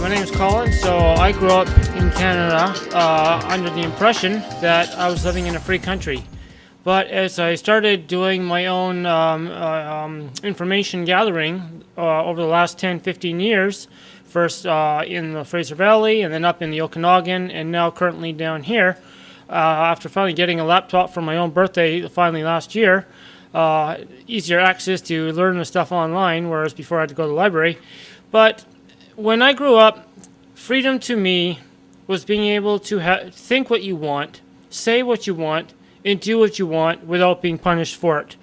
My name is Colin. So I grew up in Canada under the impression that I was living in a free country. But as I started doing my own information gathering over the last 10, 15 years, first in the Fraser Valley and then up in the Okanagan and now currently down here, after finally getting a laptop for my own birthday finally last year, easier access to learn the stuff online, whereas before I had to go to the library. But when I grew up, freedom to me was being able to think what you want, say what you want, and do what you want without being punished for it.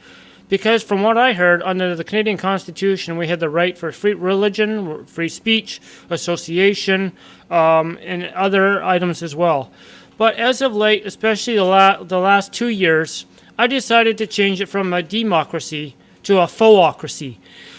Because from what I heard, under the Canadian Constitution, we had the right for free religion, free speech, association, and other items as well. But as of late, especially the last 2 years, I decided to change it from a democracy to a philocracy.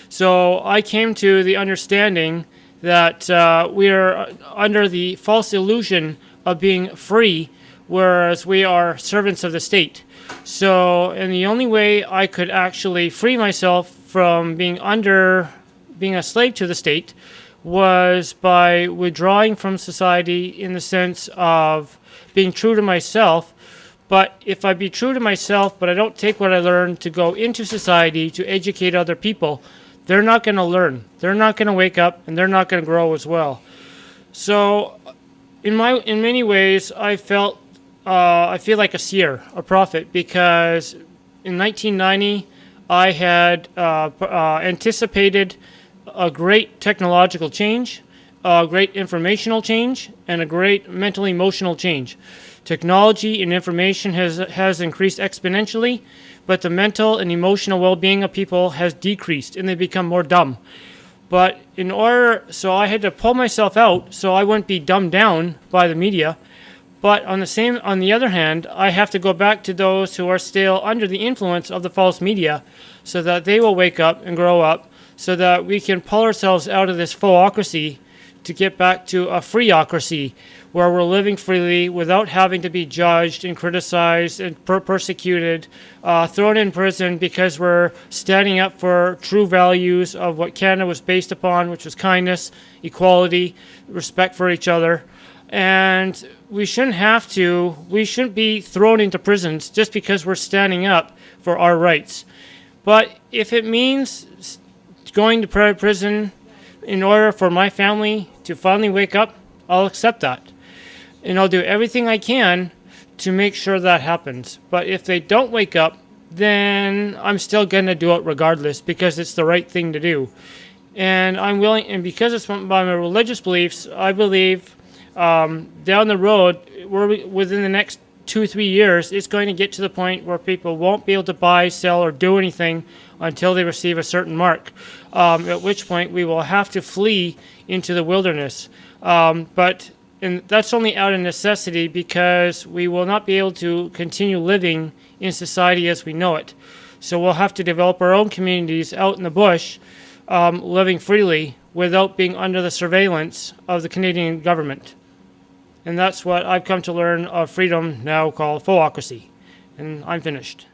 So I came to the understanding that we are under the false illusion of being free, whereas we are servants of the state. So, and the only way I could actually free myself from being a slave to the state was by withdrawing from society in the sense of being true to myself. But if I be true to myself, but I don't take what I learned to go into society to educate other people, they're not going to learn. They're not going to wake up, and they're not going to grow as well. So, in many ways, I feel like a seer, a prophet, because in 1990, I had anticipated a great technological change, a great informational change, and a great mental emotional change. Technology and information has increased exponentially, but the mental and emotional well-being of people has decreased, and they become more dumb. But so I had to pull myself out so I wouldn't be dumbed down by the media. But on the other hand, I have to go back to those who are still under the influence of the false media so that they will wake up and grow up so that we can pull ourselves out of this philocracy to get back to a freeocracy where we're living freely without having to be judged and criticized and persecuted, thrown in prison because we're standing up for true values of what Canada was based upon, which was kindness, equality, respect for each other. And we shouldn't be thrown into prisons just because we're standing up for our rights. But if it means going to prison in order for my family to finally wake up, I'll accept that. And I'll do everything I can to make sure that happens. But if they don't wake up, then I'm still going to do it regardless because it's the right thing to do. And I'm willing, and because it's by my religious beliefs, I believe down the road, within the next 2-3 years, it's going to get to the point where people won't be able to buy, sell, or do anything until they receive a certain mark, at which point we will have to flee into the wilderness. And that's only out of necessity because we will not be able to continue living in society as we know it. So we'll have to develop our own communities out in the bush, living freely without being under the surveillance of the Canadian government. And that's what I've come to learn of freedom now called philocracy. And I'm finished.